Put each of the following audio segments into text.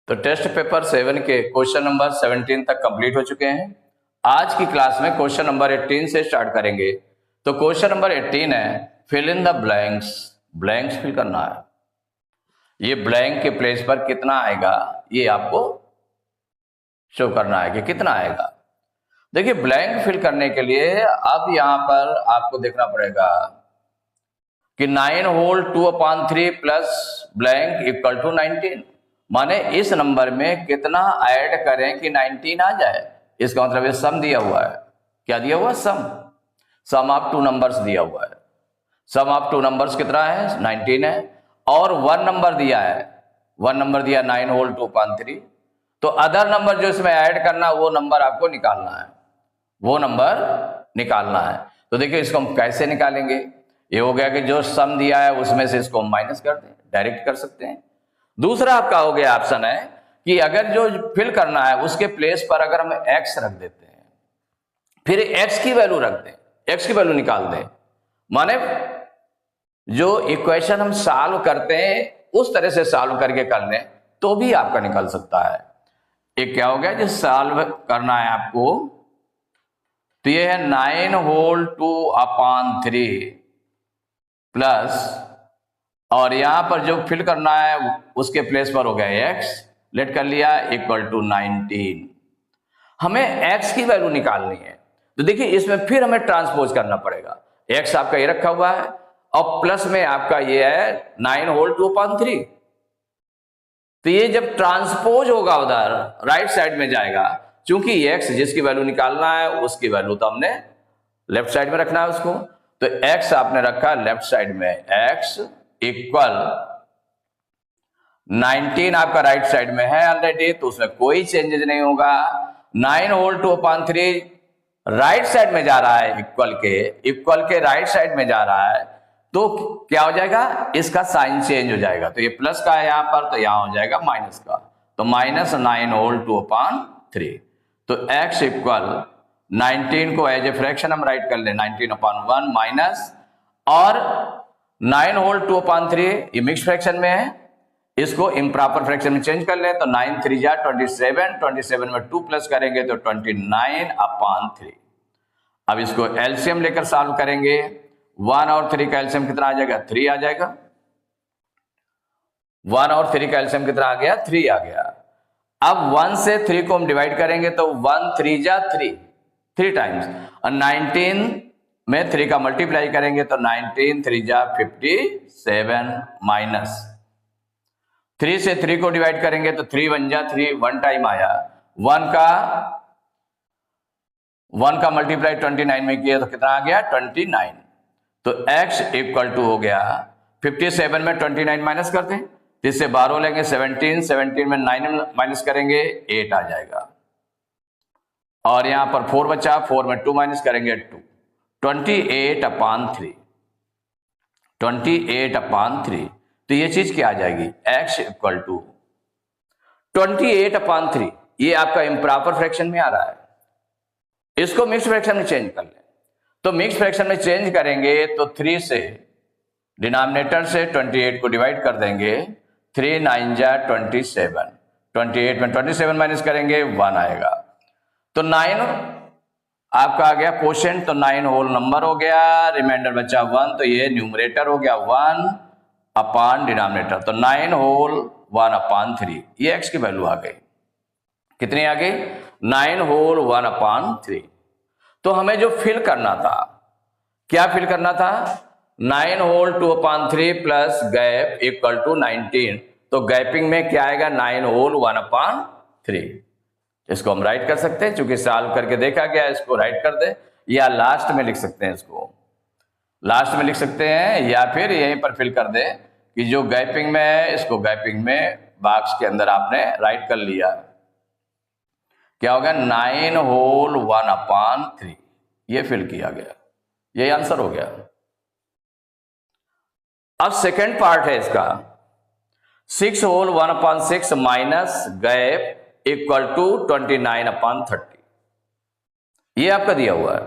तो test paper 7 के question number 17 तक कंप्लीट हो चुके हैं। आज की क्लास में क्वेश्चन नंबर 18 से स्टार्ट करेंगे। तो क्वेश्चन नंबर 18 है fill in the blanks. Blanks fill करना है। ये ब्लैंक के प्लेस पर कितना आएगा ये आपको शो करना है कि कितना आएगा। देखिए ब्लैंक फिल करने के लिए अब यहां पर आपको देखना पड़ेगा कि 9 whole 2/3 plus blank equal to 19। माने इस नंबर में कितना ऐड करें कि 19 आ जाए। इसका मतलब ये सम दिया हुआ है। क्या दिया हुआ? सम ऑफ टू नंबर्स दिया हुआ है। सम ऑफ टू नंबर्स कितना है? 19 है। और वन नंबर दिया है, वन नंबर दिया 9 होल 2/3। तो अदर नंबर जो इसमें ऐड करना वो नंबर आपको निकालना है, वो नंबर निकालना है। तो देखिए इसको हम कैसे निकालेंगे। ये हो गया कि जो सम दिया है उसमें से इसको हम माइनस कर दें, डायरेक्ट कर सकते हैं। दूसरा आपका हो गया ऑप्शन है कि अगर जो फिल करना है उसके प्लेस पर अगर हम x रख देते हैं, फिर x की वैल्यू रख दें, x की वैल्यू निकाल दें। माने जो इक्वेशन हम सॉल्व करते हैं उस तरह से सॉल्व करके कर लें तो भी आपका निकल सकता है। एक क्या हो गया जो सॉल्व करना है आपको, तो ये है 9 होल 2/3 प्लस, और यहां पर जो फिल करना है उसके प्लेस पर हो गया x, लेट कर लिया इक्वल टू 19। हमें x की वैल्यू निकालनी है। तो देखिए इसमें फिर हमें ट्रांसपोज करना पड़ेगा। x आपका ये रखा हुआ है और प्लस में आपका ये है 9 होल 2/3। तो ये जब ट्रांसपोज होगा उधर राइट साइड में जाएगा, क्योंकि x जिसकी वैल्यू निकालना है उसकी वैल्यू तो हमने लेफ्ट साइड में रखना है उसको। तो x आपने रखा लेफ्ट साइड में, x इक्वल 19 आपका राइट साइड में है ऑलरेडी, तो उसमें कोई चेंजेस नहीं होगा। 9 होल 2/3 राइट साइड में जा रहा है, इक्वल के राइट साइड में जा रहा है, तो क्या हो जाएगा? इसका साइन चेंज हो जाएगा। तो ये प्लस का है यहां पर, तो यहां हो जाएगा माइनस का। तो माइनस 9 होल 2/3। तो x इक्वल 19 को एज ए फ्रैक्शन हम राइट कर ले, 19/1 माइनस, और 9 होल 2/3 ये मिक्स फ्रैक्शन में है, इसको इम्प्रॉपर फ्रैक्शन में चेंज कर ले। तो 9 3 जा 27, 27 में 2 प्लस करेंगे तो 29/3। अब इसको एलसीएम लेकर सॉल्व करेंगे। 1 और 3 का एलसीएम कितना आ जाएगा? 3 आ जाएगा। 1 और 3 का एलसीएम कितना आ गया? 3 आ गया। अब 1 से 3 को हम डिवाइड करेंगे तो 1 3 जा 3 टाइम्स, और 19 में 3 का मल्टीप्लाई करेंगे तो 19 3 जा 57 माइनस 3 से 3 को डिवाइड करेंगे तो 3 1 जा 3, 1 टाइम आया। 1 का मल्टीप्लाई 29 में किया तो कितना आ गया? 29। तो x इक्वल टू हो गया 57 में 29 माइनस कर दें, तो इससे 12 लेंगे 17, 17 में 9 माइनस करेंगे 8 आ जाएगा। और यहां पर 4 बचा, 4 में 2 माइनस करेंगे 2, 28/3। 28/3। तो ये चीज क्या आ जाएगी? x equal to 28/3। ये आपका इम्प्रॉपर फ्रैक्शन में आ रहा है, इसको मिक्स फ्रैक्शन में चेंज कर ले। तो मिक्स फ्रैक्शन में चेंज करेंगे तो 3 से डिनोमिनेटर से 28 को डिवाइड कर देंगे, 3 9 जा 27, 28 में 27 माइनस करेंगे 1 आएगा। तो 9 आपका आ गया क्वोशिएंट, तो 9 होल नंबर हो गया, रिमाइंडर बचा 1, तो ये न्यूमरेटर हो गया 1 अपॉन डिनोमिनेटर। तो 9 होल 1/3 ये x की वैल्यू आ गई। कितनी आ गई? 9 होल 1/3। तो हमें जो फिल करना था, क्या फिल करना था? 9 whole 2/3 plus gap equal to 19। तो गैपिंग में क्या आएगा? 9 होल 1/3। इसको हम राइट कर सकते हैं, क्योंकि सॉल्व करके देखा गया, इसको राइट कर दे, या लास्ट में लिख सकते हैं, इसको लास्ट में लिख सकते हैं, या फिर यहीं पर फिल कर दे कि जो गैपिंग में है इसको गैपिंग में बॉक्स के अंदर आपने राइट कर लिया। क्या होगा? 9 होल 1/3 ये फिल किया गया, यही आंसर हो गया। अब सेकेंड पार्ट है इसका, 6 whole 1/6 minus gap equal to 29/30। ये आपका दिया हुआ है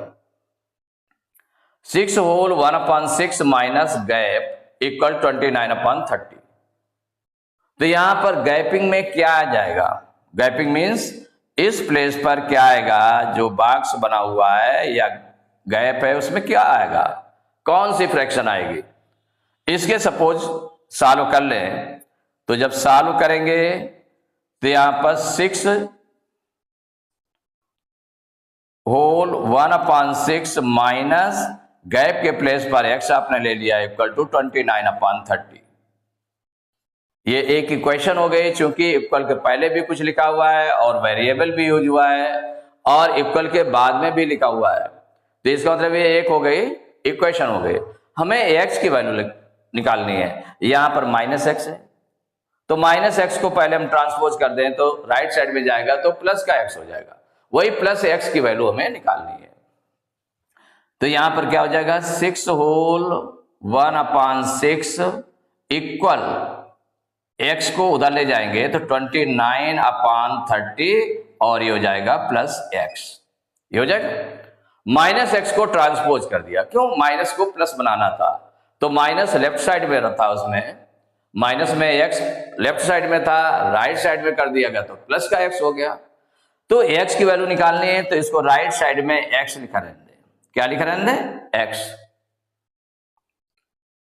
6 होल 1/6 माइनस गैप इक्वल 29/30। तो यहां पर गैपिंग में क्या आ जाएगा? गैपिंग मीन्स इस प्लेस पर क्या आएगा? जो बॉक्स बना हुआ है या गैप है उसमें क्या आएगा? कौन सी फ्रैक्शन आएगी? इसके सपोज सॉल्व कर लें, तो जब सॉल्व करेंगे तो यहां पर 6 होल 1/6 माइनस गैप के प्लेस पर x आपने ले लिया इक्वल टू 29/30। ये एक इक्वेशन हो गई, क्योंकि इक्वल के पहले भी कुछ लिखा हुआ है और वेरिएबल भी यूज हुआ है और इक्वल के बाद में भी लिखा हुआ है, तो इसका मतलब ये एक हो गई इक्वेशन हो गई। हमें x की वैल्यू निकालनी है। यहां पर -x है, तो -x को पहले हम ट्रांसपोज कर दें तो राइट साइड में जाएगा तो प्लस का x हो जाएगा, वही प्लस x की वैल्यू हमें निकालनी है। तो यहां पर क्या हो जाएगा? 6 होल 1/6 इक्वल x को उधर ले जाएंगे तो 29/30 और ये हो जाएगा प्लस x, ये हो जाएगा। -x को ट्रांसपोज कर दिया, क्यों? माइनस को प्लस बनाना था, तो माइनस लेफ्ट साइड में रहता, उसमें माइनस में x लेफ्ट साइड में था, राइट साइड में कर दिया गया तो प्लस का x हो गया। तो x की वैल्यू निकालनी है तो इसको राइट साइड में x लिखा रहने दे। क्या लिखा रहने दे? x।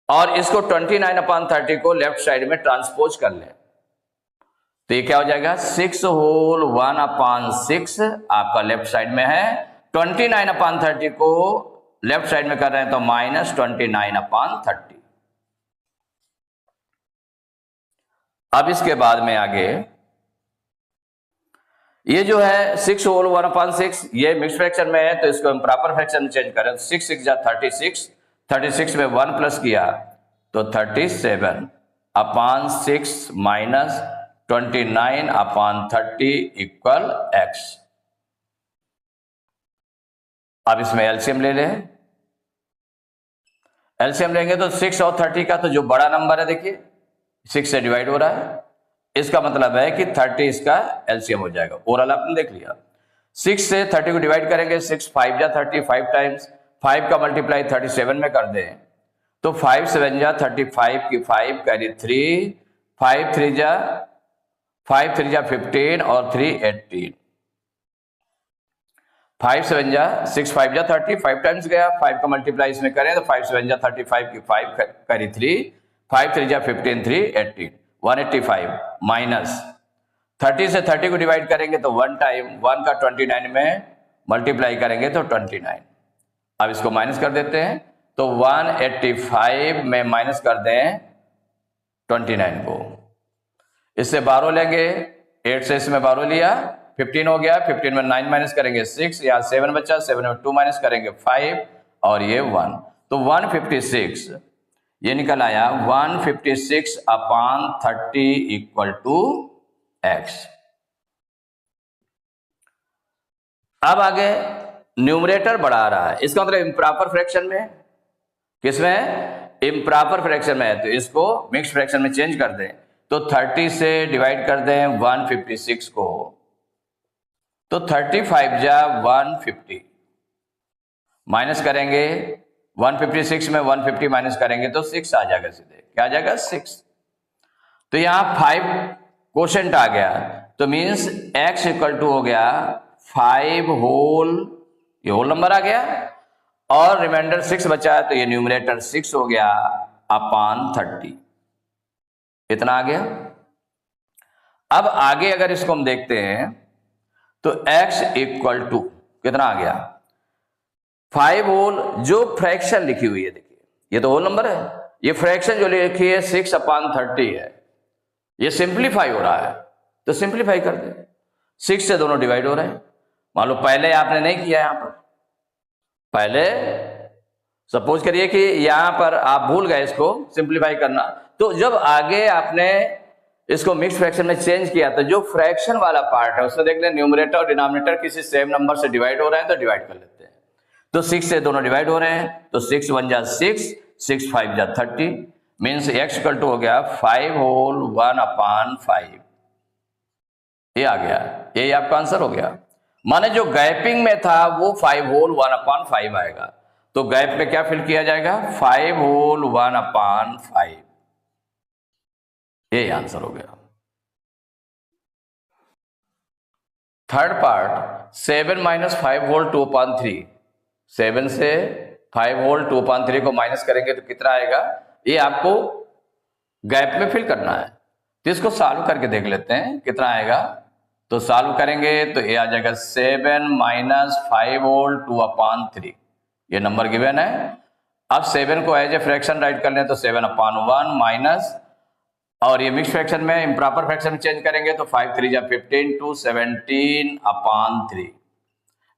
और इसको 29/30 को लेफ्ट साइड में ट्रांसपोज कर ले, तो ये क्या हो जाएगा? 6 होल 1/6 आपका लेफ्ट साइड में है, 29/30 को लेफ्ट साइड में कर रहे हैं तो -29/30। अब इसके बाद में आगे ये जो है 6 होल 1/6 ये मिक्स फ्रैक्शन में है, तो इसको हम प्रॉपर फ्रैक्शन में चेंज करें। 6 6 जा 36, 36 में 1 प्लस किया तो 37/6 माइनस 29/30 इक्वल x। अब इसमें एलसीएम ले लें। एलसीएम लेंगे तो 6 और 30 का तो जो बड़ा नंबर है देखिए 6 से डिवाइड हो रहा है, इसका मतलब है कि 30 इसका एलसीएम हो जाएगा। ओवरऑल आपने देख लिया। 6 से 30 को डिवाइड करेंगे, 6 5 जा 30, 5 टाइम्स 5 का मल्टीप्लाई 37 में कर दें तो 5 7 जा 35 की 5 कैरी 3, 5 3 जा 15 और 3 18, 5 7 जा 6 5 जा 30, 5 टाइम्स गया, 5 का मल्टीप्लाई इसमें करें तो 5 7 जा 35 की 5 कैरी 3, 5 3 जा 15 3 18, 185 माइनस 30 से 30 को डिवाइड करेंगे तो 1 टाइम 1 का 29 में मल्टीप्लाई करेंगे तो 29। अब इसको माइनस कर देते हैं तो 185 में माइनस कर दें 29 को, इससे 12 लेंगे, 8 से इसमें 12 लिया 15 हो गया, 15 में 9 माइनस करेंगे 6, यहाँ 7 बचा, 7 में 2 माइनस करेंगे 5 और ये 1, तो 156 ये निकल आया 156/30 इक्वल टू x। अब आगे न्यूमरेटर बढ़ा रहा है, इसका मतलब इम्प्रॉपर फ्रैक्शन में, किसमें? इम्प्रॉपर फ्रैक्शन में है, तो इसको मिक्स फ्रैक्शन में चेंज कर दें तो 30 से डिवाइड कर दें 156 को तो 35 जा 150 माइनस करेंगे 156 में 150 माइनस करेंगे तो 6 आ जाएगा, सीधे क्या आ जाएगा? 6। तो यहां 5 क्वोशेंट आ गया, तो मींस x इक्वल टू हो गया 5 होल, ये होल नंबर आ गया और रिमाइंडर 6 बचा तो ये न्यूमरेटर 6 हो गया अपॉन 30, इतना आ गया। अब आगे अगर इसको हम देखते हैं तो x इक्वल टू कितना आ गया? 5 होल, जो फ्रैक्शन लिखी हुई है देखिए ये तो होल नंबर है, ये फ्रैक्शन जो लिखी है 6/30 है, ये सिंप्लीफाई हो रहा है तो सिंप्लीफाई कर दे, 6 से दोनों डिवाइड हो रहे हैं। मान लो पहले आपने नहीं किया, यहां पर पहले सपोज करिए कि यहां पर आप भूल गए इसको सिंप्लीफाई करना, तो जब आगे आपने इसको मिक्स फ्रैक्शन में चेंज किया तो जो फ्रैक्शन वाला पार्ट है उसमें देख लें न्यूमरेटर और डिनोमिनेटर किसी सेम नंबर से डिवाइड हो रहे हैं तो डिवाइड कर लेते हैं, तो 6 से दोनों डिवाइड हो रहे हैं तो 6 1 जा 6, 6 5 जा 30, मीन्स x इक्वल टू हो गया 5 होल 1/5, ये आ गया, ये आपका आंसर हो गया। माने जो गैपिंग में था वो 5 होल 1/5 आएगा, तो गैप में क्या फिल किया जाएगा? 5 होल 1/5, ये आंसर हो गया। थर्ड पार्ट 7 माइनस 5 होल 2/3, 7 से 5 होल 2/3 को माइनस करेंगे तो कितना आएगा, ये आपको गैप में फिल करना है। तो इसको सॉल्व करके देख लेते हैं कितना आएगा। तो सॉल्व करेंगे तो ये आ जाएगा 7 माइनस 5 होल 2/3, ये नंबर गिवन है। अब 7 को एज ए फ्रैक्शन राइट कर लें तो 7/1 माइनस, और ये मिक्स फ्रैक्शन में इम्प्रॉपर फ्रैक्शन में चेंज करेंगे तो 5 3 जा 15 टू 17/3।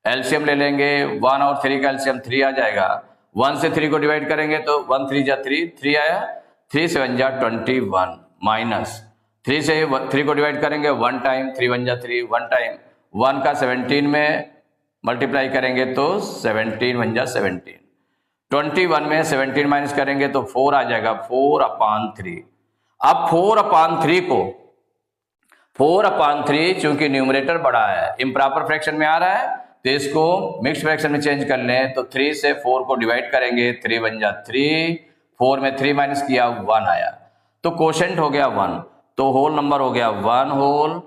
एलसीएम ले लेंगे, 1 और 3 का एलसीएम 3 आ जाएगा। 1 से 3 को डिवाइड करेंगे तो 1 3 जा 3 आया, 3 7 जा 21 माइनस 3 से 3 को डिवाइड करेंगे 1 टाइम, 3 1 जा 3 1 टाइम, 1 का 17 में मल्टीप्लाई करेंगे तो 17 1 जा 17, 21 में 17 माइनस करेंगे तो 4 आ जाएगा, 4/3। अब 4/3 को 4/3 चूंकि न्यूमरेटर बड़ा है, इम्प्रॉपर फ्रैक्शन में आ रहा है, तो इसको मिक्स फ्रैक्शन में चेंज कर लें तो 3 से 4 को डिवाइड करेंगे, 3 1 जा 3, 4 में 3 माइनस किया 1 आया, तो कोशेंट हो गया 1, तो होल नंबर हो गया 1 होल,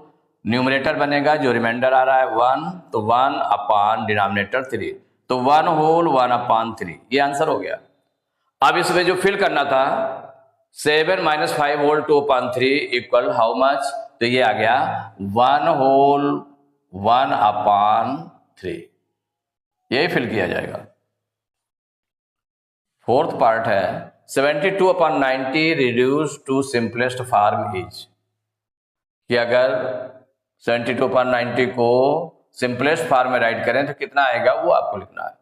न्यूमरेटर बनेगा जो रिमाइंडर आ रहा है 1, तो 1 डिनोमिनेटर 3, तो 1 होल 1/3, ये आंसर हो गया। अब इसमें जो फिल करना था 7 minus 5 whole 2/3 equal how much, तो ये आ गया 1 होल 1/3, यही फिल किया जाएगा। फोर्थ पार्ट है 72/90 reduce to simplest form is, कि अगर 72/90 को सिंपलेस्ट फॉर्म में राइट करें तो कितना आएगा वो आपको लिखना है।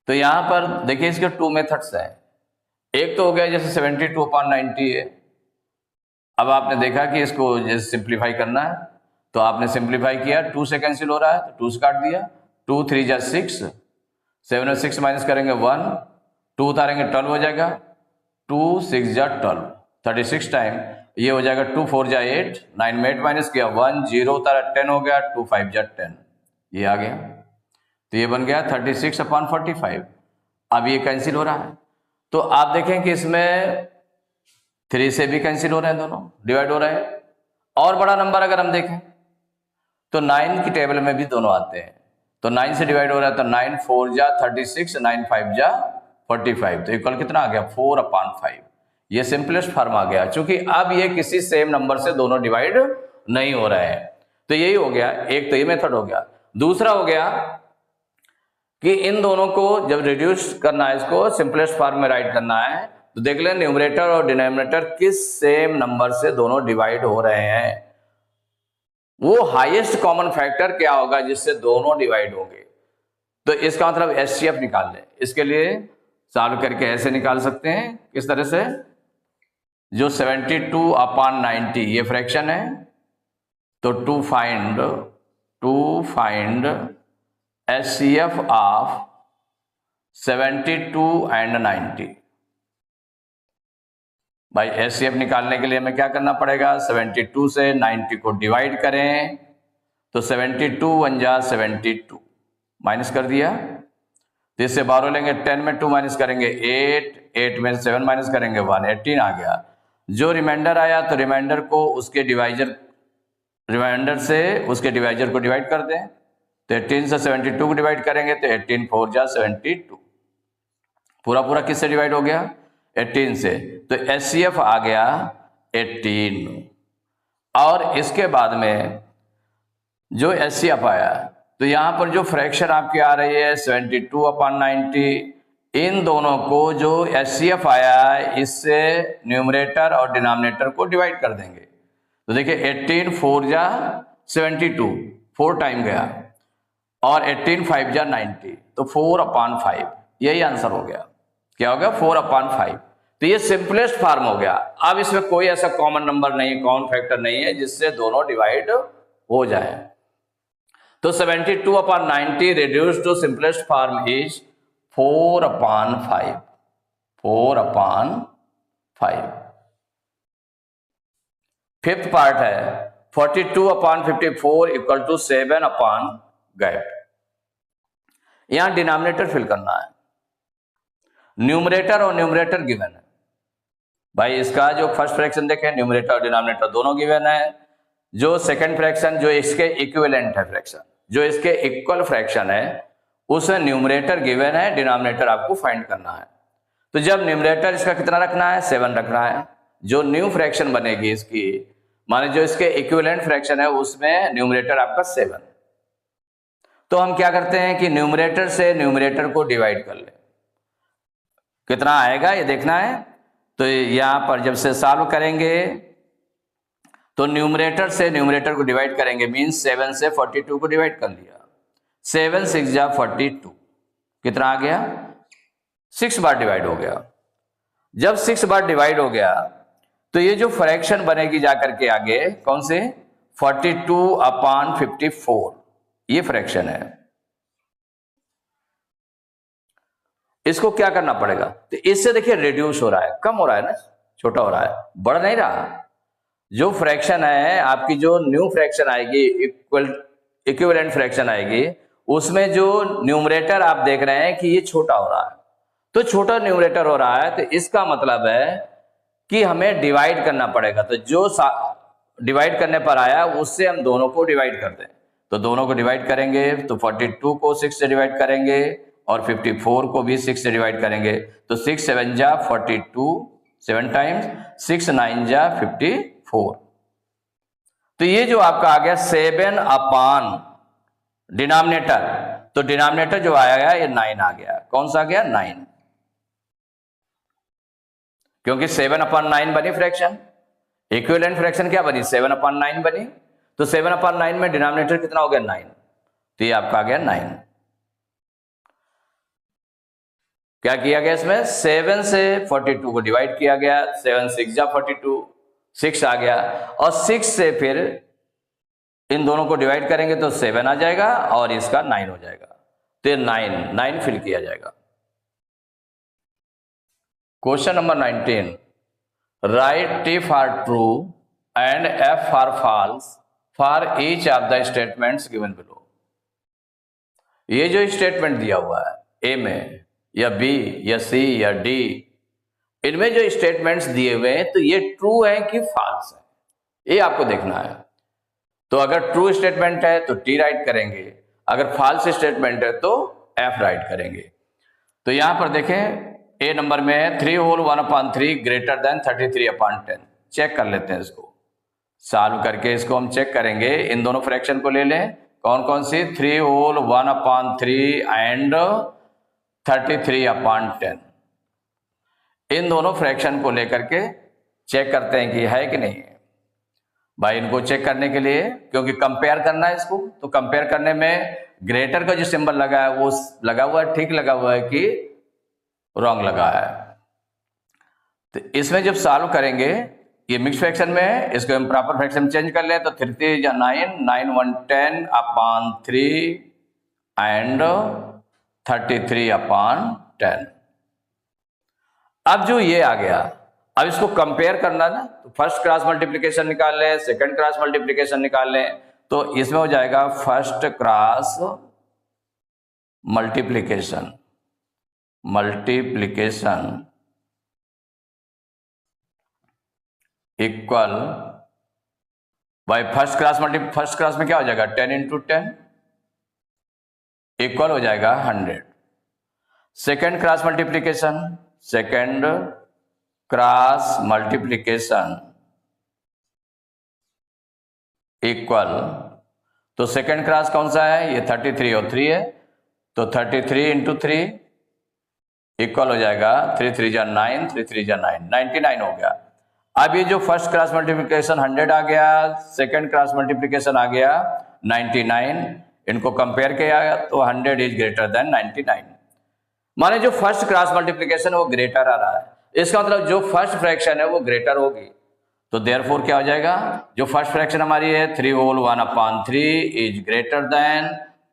तो यहां पर देखिए इसके 2 मेथड्स हैं। एक तो हो गया जैसे 72/90 है, अब आपने देखा कि इसको जैसे सिंप्लीफाई करना है तो आपने सिंप्लीफाई किया, 2 से कैंसिल हो रहा है तो 2 से काट दिया, 2 3 जा 6, 7 में 6 माइनस करेंगे 1, 2 उतारेंगे 12 हो जाएगा, 2 6 जा 12, 36 टाइम, ये हो जाएगा 2 4 जा 8, 9 में 8 माइनस किया 1, 0 उतारा 10 हो गया, 2 5 जा 10, ये आ गया, तो ये बन गया 36/45। अब ये कैंसिल हो रहा है तो आप देखें कि इसमें 3 से भी कैंसिल हो रहे हैं, दोनों डिवाइड हो रहे हैं। और बड़ा नंबर अगर हम देखें तो 9 की टेबल में भी दोनों आते हैं, तो 9 से डिवाइड हो रहा है तो 9 4 जा 36, 9 5 जा 45, तो इक्वल कितना आ गया 4/5, ये सिंपलेस्ट फॉर्म आ गया, क्योंकि अब ये किसी सेम नंबर से दोनों डिवाइड नहीं हो रहे हैं। तो यही हो गया, एक तो ये मेथड हो गया। दूसरा हो गया कि इन दोनों को जब रिड्यूस करना है, इसको सिंपलेस्ट फॉर्म में राइट करना है, तो देख लें न्यूमरेटर और डिनोमिनेटर किस सेम नंबर से दोनों डिवाइड हो रहे हैं, वो हाईएस्ट कॉमन फैक्टर क्या होगा जिससे दोनों डिवाइड होंगे। तो इसका मतलब एचसीएफ निकाल लें। इसके लिए सॉल्व करके ऐसे निकाल सकते हैं, किस तरह से, जो 72/90 ये फ्रैक्शन है, तो to find HCF of 72 and 90। भाई एचसीएफ निकालने के लिए हमें क्या करना पड़ेगा, 72 से 90 को डिवाइड करें, तो 72 1 जा 72 माइनस कर दिया, तो इससे 12 लेंगे, 10 में 2 माइनस करेंगे 8, 8 में 7 माइनस करेंगे 1, 18 आ गया। जो रिमाइंडर आया तो रिमाइंडर को उसके डिवाइजर, रिमाइंडर से उसके डिवाइजर को डिवाइड कर दें, तो 18 से 72 को डिवाइड करेंगे तो 18 4 जा 72, पूरा पूरा किससे डिवाइड हो गया, 18 से, तो एचसीएफ आ गया 18। और इसके बाद में जो एचसीएफ आया, तो यहां पर जो फ्रैक्शन आपकी आ रही है 72/90, इन दोनों को जो एचसीएफ आया है इससे न्यूमरेटर और डिनोमिनेटर को डिवाइड कर देंगे। तो देखिए 18 4 जा 72, 4 टाइम गया, और 18 5 जा 90, तो 4/5, यही आंसर हो गया। क्या हो गया, 4/5। तो ये सिंपलेस्ट फॉर्म हो गया। अब इसमें कोई ऐसा कॉमन नंबर नहीं, कॉमन फैक्टर नहीं है जिससे दोनों डिवाइड हो जाए। तो 72/90 reduce to simplest form is 4/5, 4/5। Fifth part है 42/54 इक्वल टू 7 गैप। यहां डिनोमिनेटर फिल करना है, न्यूमरेटर और न्यूमरेटर गिवन है। भाई इसका जो फर्स्ट फ्रैक्शन देखें, न्यूमरेटर और डिनोमिनेटर दोनों गिवन है, जो सेकंड फ्रैक्शन जो इसके इक्विवेलेंट है फ्रैक्शन, जो इसके इक्वल फ्रैक्शन है, उसमें न्यूमरेटर गिवन है, डिनोमिनेटर आपको फाइंड करना है। तो जब न्यूमरेटर इसका कितना रखना है, 7 रखना है। जो न्यू फ्रैक्शन बनेगी इसकी, माने जो इसके इक्विवेलेंट फ्रैक्शन है उसमें न्यूमरेटर आपका 7। तो हम क्या करते हैं कि न्यूमरेटर से न्यूमरेटर को डिवाइड कर ले, कितना आएगा ये देखना है। तो यहां पर जब से सॉल्व करेंगे तो न्यूमरेटर से न्यूमरेटर को डिवाइड करेंगे, मींस 7 से 42 को डिवाइड कर लिया। 7 6 जा 42, कितना आ गया, 6 बार डिवाइड हो गया। जब 6 बार डिवाइड हो गया तो ये जो फ्रैक्शन बनेगी जाकर के आगे कौन से, 42/54, ये फ्रैक्शन है। इसको क्या करना पड़ेगा, तो इससे देखिए रिड्यूस हो रहा है, कम हो रहा है ना, छोटा हो रहा है, बढ़ नहीं रहा। जो फ्रैक्शन है आपकी, जो न्यू फ्रैक्शन आएगी, इक्विवेलेंट फ्रैक्शन आएगी, उसमें जो न्यूमरेटर आप देख रहे हैं कि ये छोटा हो रहा है। तो छोटा न्यूमरेटर हो रहा है तो इसका मतलब है कि हमें डिवाइड करना पड़ेगा। तो जो डिवाइड करने पर आया उससे हम दोनों को डिवाइड कर दें। तो दोनों को डिवाइड करेंगे तो 42 को 6 से डिवाइड करेंगे और 54 को भी 6 से डिवाइड करेंगे। तो 6 7 जा 42, 7 टाइम्स, 6 9 जा 54। तो ये जो आपका आ गया 7 अपान डिनोमिनेटर, तो डिनोमिनेटर जो आया ये 9 आ गया। कौन सा आ गया, 9, क्योंकि 7/9 बनी फ्रैक्शन। इक्विवेलेंट फ्रैक्शन क्या बनी, 7/9 बनी। तो 7/9 में डिनोमिनेटर कितना हो गया, 9। तो ये आपका आ गया 9। क्या किया गया इसमें, 7 से 42 को डिवाइड किया गया, 7 6 जा 42, 6 आ गया, और 6 से फिर इन दोनों को डिवाइड करेंगे तो 7 आ जाएगा और इसका 9 हो जाएगा। तो 9 फिल किया जाएगा। Question number 19, write T for true and F for false for each of the statements given below. ये जो स्टेटमेंट दिया हुआ है ए में या बी या सी या डी, इनमें जो स्टेटमेंट्स दिए हुए हैं तो ये ट्रू है कि फॉल्स है, ये आपको देखना है। तो अगर ट्रू स्टेटमेंट है तो टी राइट करेंगे, अगर फॉल्स स्टेटमेंट है तो एफ राइट करेंगे। तो यहां पर देखें ए नंबर में है 3 होल 1/3 ग्रेटर देन 33/10। चेक कर लेते हैं इसको, सॉल्व करके इसको हम चेक करेंगे। इन दोनों फ्रैक्शन को ले लें, कौन कौन सी, 3 होल 1/3 एंड 33/10। इन दोनों फ्रैक्शन को लेकर के चेक करते हैं कि है कि नहीं है। भाई इनको चेक करने के लिए, क्योंकि कंपेयर करना है इसको, तो कंपेयर करने में ग्रेटर का जो सिंबल लगा है वो लगा हुआ है, ठीक लगा हुआ है कि रॉन्ग लगा है। तो इसमें जब सॉल्व करेंगे, ये मिक्स फ्रैक्शन में है, इसको हम प्रॉपर फ्रैक्शन में चेंज कर लें तो 3 3 जा 9, 9 1 10/3 एंड 33/10। अब जो ये आ गया, अब इसको कंपेयर करना ना, तो फर्स्ट क्रॉस मल्टीप्लिकेशन निकाल लें, सेकंड क्रॉस मल्टीप्लिकेशन निकाल लें। तो इसमें हो जाएगा first cross multiplication equal by first cross में क्या हो जाएगा, 10 × 10 इक्वल हो जाएगा 100। सेकंड क्रॉस मल्टीप्लिकेशन इक्वल, तो सेकंड क्रॉस कौन सा है, ये 33 और 3 है, तो 33 × 3 इक्वल हो जाएगा 3 3 जा 9, 3 3 जा 9, 99 हो गया। अब ये जो फर्स्ट क्रॉस मल्टीप्लिकेशन 100 आ गया, सेकंड क्रॉस मल्टीप्लिकेशन आ गया 99, इनको कंपेयर किया तो 100 इज ग्रेटर देन 99। माने जो फर्स्ट क्रॉस मल्टीप्लिकेशन है वो ग्रेटर आ रहा है, इसका मतलब जो फर्स्ट फ्रैक्शन है वो ग्रेटर होगी। तो देयरफॉर क्या हो जाएगा, जो फर्स्ट फ्रैक्शन हमारी है 3 होल 1/3 इज ग्रेटर देन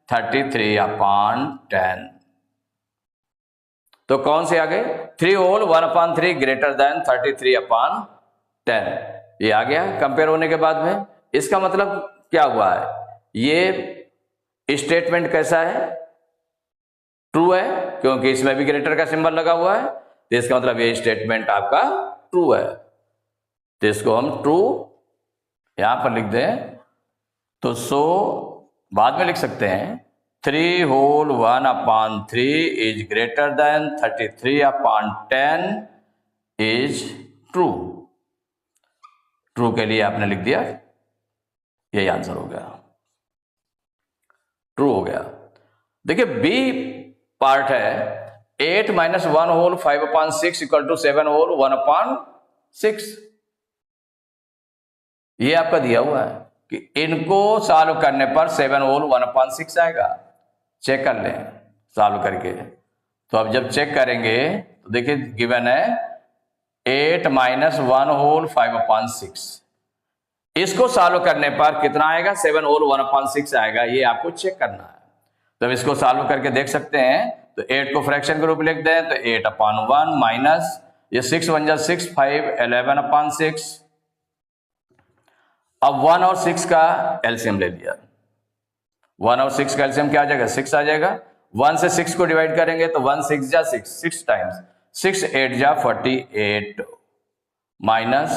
33/10। तो कौन से आ गए, 3 होल 1/3 ग्रेटर देन 33/10, ये आ गया कंपेयर होने के बाद में। इसका मतलब क्या हुआ है, ये स्टेटमेंट कैसा है, ट्रू है, क्योंकि इसमें भी ग्रेटर का सिंबल लगा हुआ है, तो इसका मतलब ये स्टेटमेंट आपका ट्रू है। तो इसको हम ट्रू यहां पर लिख दें, तो सो बाद में लिख सकते हैं 3 whole 1/3 is greater than 33/10 is true. True के लिए आपने लिख दिया, यही आंसर हो गया, ट्रू हो गया। देखिए बी पार्ट है 8 - 1 होल 5/6 इक्वल टू 7 होल 1/6। ये आपका दिया हुआ है कि इनको सॉल्व करने पर 7 होल 1/6 आएगा। चेक कर लें सॉल्व करके। तो अब जब चेक करेंगे तो देखिए गिवन है 8 - 1 होल 5/6। इसको सॉल्व करने पर कितना आएगा? 7 होल 1/6 आएगा। ये आपको चेक करना है। तो इसको सॉल्व करके देख सकते हैं। तो 8 को फ्रैक्शन के रूप में लिख दें तो 8/1 माइनस ये 6 1 जा 6 5 11/6। अब 1 और 6 का एलसीएम ले लिया। 1 और 6 का एलसीएम क्या आ जाएगा? 6 आ जाएगा। 1 से 6 को डिवाइड करेंगे तो 1 6 जा 6 टाइम्स 6 8 जा 48 माइनस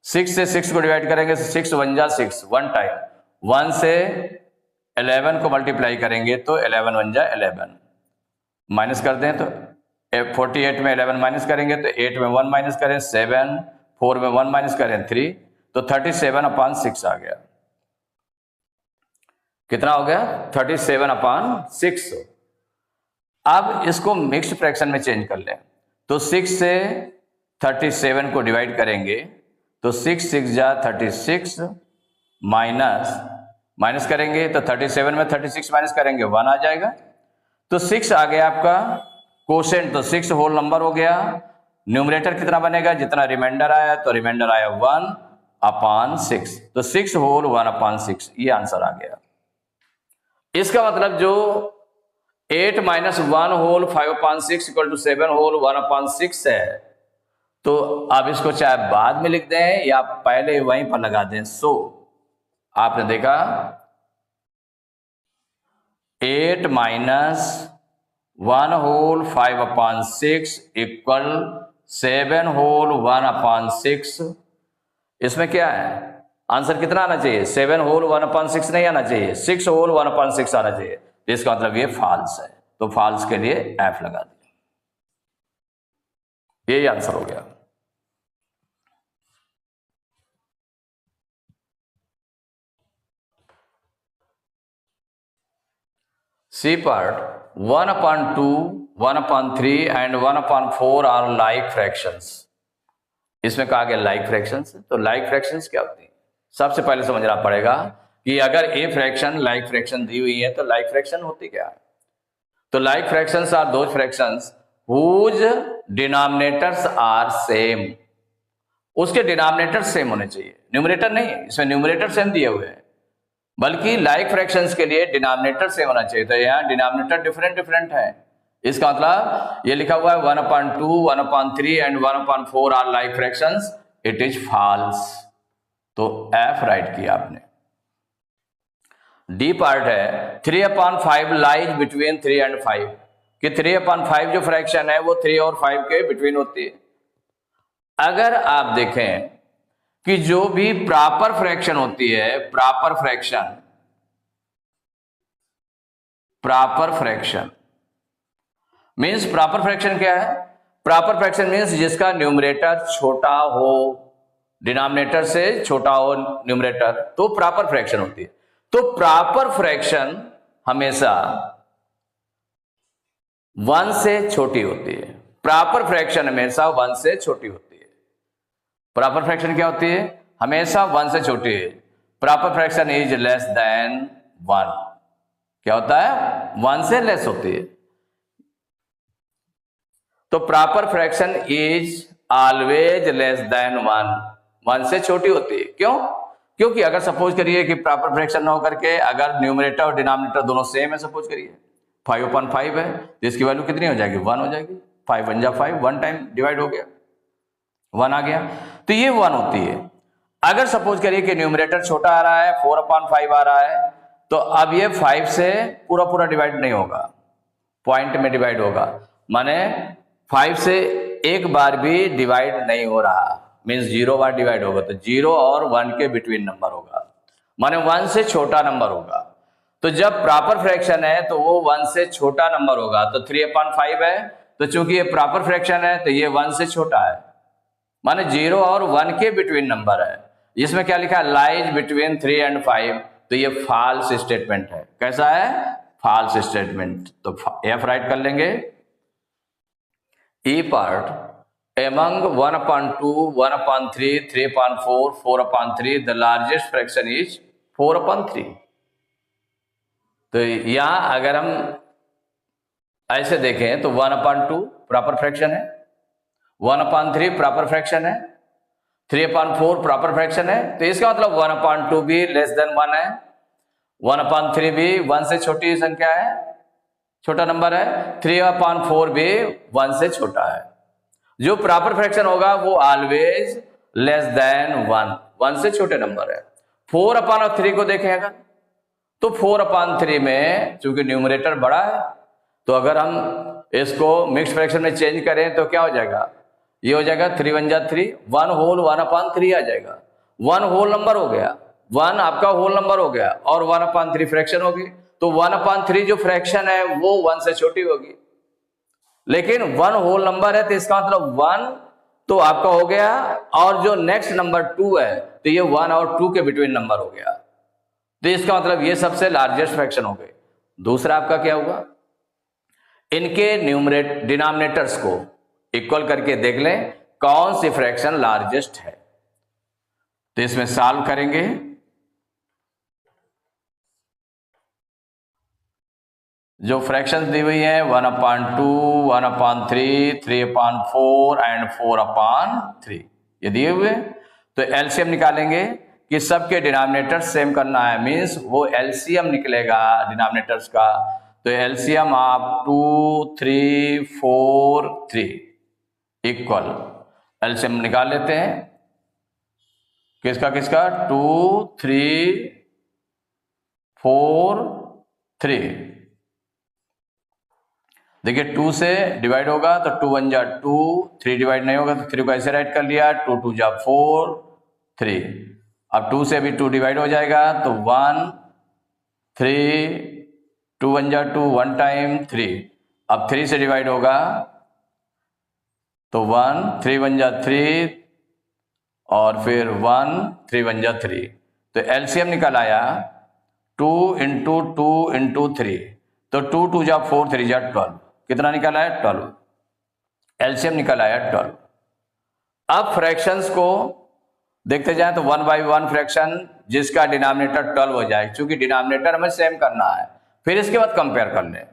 6 से 6 को डिवाइड करेंगे तो 6 1 जा 6 1 टाइम 1 से 11 को मल्टीप्लाई करेंगे तो 11 1 जा 11 माइनस कर दें तो 48 में 11 माइनस करेंगे तो 8 में 1 माइनस करें 7, 4 में 1 माइनस करें 3, तो 37/6 आ गया। कितना हो गया? 37/6। अब इसको मिक्स्ड फ्रैक्शन में चेंज कर लें तो 6 से 37 को डिवाइड करेंगे तो 6 6 जा 36 माइनस करेंगे तो 37 में 36 माइनस करेंगे 1 आ जाएगा। तो 6 आ गया आपका कोशेंट, तो 6 होल नंबर हो गया। न्यूमरेटर कितना बनेगा? जितना रिमाइंडर आया तो रिमाइंडर आया 1/6, तो 6 होल 1/6 ये आंसर आ गया। इसका मतलब जो 8 - 1 होल 5/6 इक्वल टू 7 होल 1/6 है, तो आप इसको चाहे बाद में लिख दें या पहले वहीं पर लगा दें। सो आपने देखा 8 - 1 होल 5/6 इक्वल 7 होल 1/6। इसमें क्या है? आंसर कितना आना चाहिए? 7 होल 1/6 नहीं आना चाहिए, 6 होल 1/6 आना चाहिए। इसका मतलब ये फॉल्स है, तो फॉल्स के लिए एफ लगा दिया। यही आंसर हो गया। C part 1/2, 1/3 and 1/4 are like fractions. इसमें कहा गया लाइक फ्रैक्शंस। तो लाइक फ्रैक्शंस क्या होती है? सबसे पहले समझना पड़ेगा कि अगर ए फ्रैक्शन लाइक फ्रैक्शन दी हुई है तो लाइक फ्रैक्शन होती क्या है? तो like fractions are those fractions whose denominators are same. उसके डिनोमिनेटर सेम होने चाहिए, न्यूमरेटर नहीं। इसमें न्यूमरेटर सेम दिए हुए हैं, बल्कि लाइक फ्रैक्शंस के लिए डिनोमिनेटर सेम होना चाहिए। तो यहाँ डिनोमिनेटर डिफरेंट है। इसका मतलब ये लिखा हुआ है 1/2, 1/3 and 1/4 are like fractions, it is false. तो एफ राइट किया आपने। डी पार्ट है 3/5 लाइज बिटवीन 3 एंड 5, कि 3/5 जो फ्रैक्शन है वो 3 और 5 के बिटवीन होती है। अगर आप देखें कि जो भी प्रॉपर फ्रैक्शन होती है, proper fraction means proper fraction क्या है? प्रॉपर फ्रैक्शन मींस जिसका न्यूमरेटर छोटा हो, डिनोमिनेटर से छोटा हो न्यूमरेटर, तो प्रॉपर फ्रैक्शन होती है। तो प्रॉपर फ्रैक्शन हमेशा 1 से छोटी होती है। प्रॉपर फ्रैक्शन हमेशा 1 से छोटी होती है। प्रॉपर फ्रैक्शन क्या होती है? हमेशा 1 से छोटी है। Proper fraction is less than 1। क्या होता है? 1 से लेस होती है। तो proper fraction is always less than 1 से छोटी होती है। क्यों? क्योंकि अगर सपोज करिए कि प्रॉपर फ्रैक्शन ना होकर के अगर न्यूमरेटर और डिनोमिनेटर दोनों सेम है, सपोज करिए 5/5 है, तो इसकी वैल्यू कितनी हो जाएगी? 1 हो जाएगी। 5 1 जा 5, 1 टाइम डिवाइड हो गया, 1 आ गया। तो ये 1 होती है। अगर सपोज करिए कि न्यूमरेटर छोटा आ रहा है, 4/5 आ रहा है, तो अब ये 5 से पूरा डिवाइड नहीं होगा, पॉइंट में डिवाइड होगा। माने 5 से एक बार भी डिवाइड नहीं हो रहा, मीन्स 0 बार डिवाइड होगा। तो 0 और 1 के बिटवीन नंबर होगा। माने 1 से छोटा नंबर होगा। तो जब प्रॉपर फ्रैक्शन है तो वो 1 से छोटा नंबर होगा, तो 3/5 है, तो चूंकि ये प्रॉपर फ्रैक्शन है तो ये 1 से छोटा है, माने 0 और 1 के बिटवीन नंबर है। इसमें क्या लिखा है, लाइज बिटवीन 3 and 5, तो ये फॉल्स स्टेटमेंट है। कैसा है, फॉल्स स्टेटमेंट। तो एफ राइट कर लेंगे। ई part, among 1/2, 1/3, 3/4, 4/3, the largest fraction is 4/3। तो यहां अगर हम ऐसे देखें तो 1/2 प्रॉपर फ्रैक्शन है, 1/3 प्रॉपर फ्रैक्शन है, 3/4 प्रॉपर फ्रैक्शन है, तो इसका मतलब 1/2 भी लेस देन 1 है, 1/3 भी 1 से छोटी संख्या है, छोटा नंबर है, 3/4 भी 1 से छोटा है। जो प्रॉपर फ्रैक्शन होगा वो ऑलवेज लेस देन 1 से छोटे नंबर है। 4/3 को देखें अगर, तो 4/3 में चूंकि न्यूमरेटर बड़ा है, तो अगर हम इसको मिक्स फ्रैक्शन में चेंज करें तो क्या हो जाएगा, ये हो जाएगा 3 1 जा 3, 1 होल 1/3 आ जाएगा, 1 होल नंबर हो गया, 1 आपका होल नंबर हो गया और 1/3 फ्रैक्शन होगी। तो 1/3 जो फ्रैक्शन है वो 1 से छोटी होगी, लेकिन 1 होल नंबर है तो इसका मतलब 1 तो आपका हो गया, और जो नेक्स्ट नंबर 2 है तो ये 1 और 2 के बिटवीन नंबर हो गया, तो इसका मतलब ये सबसे लार्जेस्ट फ्रैक्शन हो गए। दूसरा आपका क्या होगा, इनके डिनोमिनेटर्स को इक्वल करके देख लें कौन सी फ्रैक्शन लार्जेस्ट है। तो इसमें सॉल्व करेंगे, जो फ्रैक्शंस दी हुई है 1/2, 1/3, 3/4 एंड 4/3 ये दिए हुए, तो एलसीएम निकालेंगे कि सबके डिनोमिनेटर सेम करना है, मींस वो एलसीएम निकलेगा डिनोमिनेटर्स का। तो एलसीएम आप 2 3 4 3 इक्वल, एलसीएम निकाल लेते हैं किसका किसका, 2 3 4 3। देखिए 2 से डिवाइड होगा तो 2 1 जा 2, 3 डिवाइड नहीं होगा तो 3 को ऐसे राइट कर लिया, 2 2 जा 4 3। अब 2 से भी 2 डिवाइड हो जाएगा तो 1 3, 2 1 जा 2, 1 टाइम 3। अब 3 से डिवाइड होगा तो 1 3 1 जा 3 और फिर 1 3 1 जा 3। तो एलसीएम निकल आया 2 इंटू 2 इंटू 3, तो 2 2 जा 4 3 जा 12, कितना निकल आया 12, एलसीएम निकल आया 12। अब फ्रैक्शंस को देखते जाएं तो 1/1 फ्रैक्शन जिसका डिनोमिनेटर 12 हो जाए, क्योंकि डिनोमिनेटर हमें सेम करना है, फिर इसके बाद कंपेयर कर लें।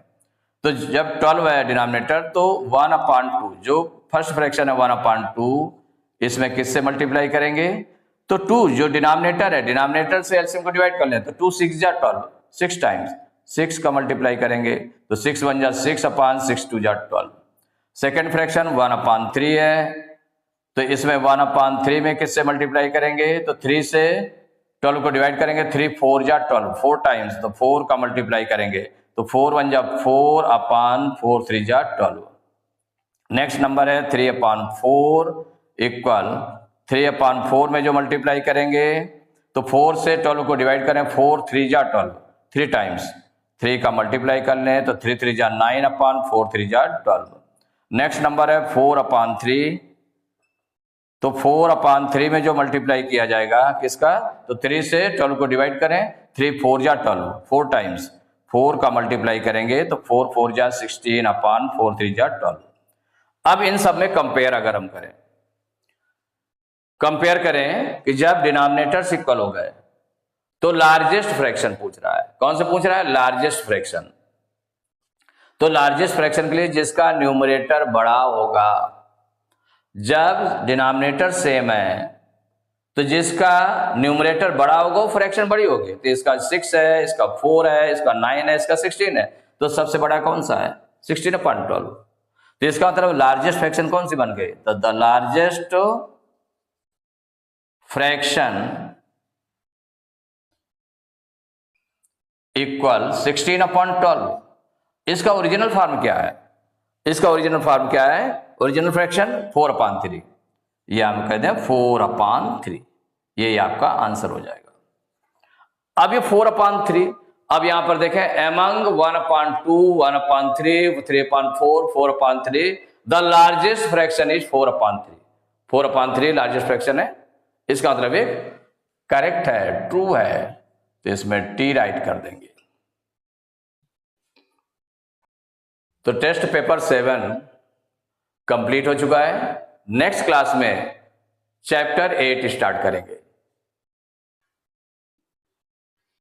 तो जब 12 है डिनोमिनेटर तो 1/2 जो फर्स्ट फ्रैक्शन है 1/2 इसमें किससे मल्टीप्लाई करेंगे, तो 2 जो डिनोमिनेटर है, डिनोमिनेटर से एलसीएम को डिवाइड कर लें तो 2 6 जा 12, 6 टाइम्स 6 का मल्टीप्लाई करेंगे तो 6 1 जा 6/6 2 जा 12। सेकेंड फ्रैक्शन 1/3 है, तो इसमें 1/3 में किससे मल्टीप्लाई करेंगे, तो 3 से 12 को डिवाइड करेंगे, 3 4 जा 12, 4 टाइम्स, तो 4 का मल्टीप्लाई करेंगे तो 4 1 जा 4/4 3 जा 12। नेक्स्ट नंबर है 3/4 इक्वल 3/4 में जो मल्टीप्लाई करेंगे तो 4 से 12 को डिवाइड करें, 4 3 जा 12, 3 टाइम्स 3 का मल्टीप्लाई कर लें तो 3 3 जा 9/4 3 जा 12। नेक्स्ट नंबर है 4/3, तो 4/3 में जो मल्टीप्लाई किया जाएगा किसका, तो 3 से 12 को डिवाइड करें, 3 4 जा 12, 4 टाइम्स 4 का मल्टीप्लाई करेंगे तो 4 4 जा 16/4 3 जा 12। अब इन सब में कंपेयर अगर हम करें, कंपेयर करें कि जब डिनोमिनेटर्स इक्वल हो गए तो लार्जेस्ट फ्रैक्शन पूछ रहा है, कौन से पूछ रहा है, लार्जेस्ट फ्रैक्शन। तो लार्जेस्ट फ्रैक्शन के लिए जिसका न्यूमरेटर बड़ा होगा, जब डिनोमिनेटर सेम है तो जिसका न्यूमरेटर बड़ा होगा वो फ्रैक्शन बड़ी होगी। तो इसका 6 है, इसका 4 है, इसका 9 है, इसका 16 है, तो सबसे बड़ा कौन सा है, 16/12। तो इसका मतलब लार्जेस्ट फ्रैक्शन कौन सी बन गई, तो द लार्जेस्ट फ्रैक्शन इक्वल 16/12। इसका ओरिजिनल फॉर्म क्या है, इसका ओरिजिनल फॉर्म क्या है, ओरिजिनल फ्रैक्शन 4/3, ये हम कहते हैं 4/3, ये आपका आंसर हो जाएगा। अब ये 4/3, अब यहां पर देखें among 1/2, 1/3, 3/4, 4/3, the largest fraction is 4/3। 4/3 largest fraction है, इसका मतलब ये करेक्ट है, ट्रू है, तो इसमें टी राइट कर देंगे। तो टेस्ट पेपर 7 कंप्लीट हो चुका है। नेक्स्ट क्लास में चैप्टर 8 स्टार्ट करेंगे।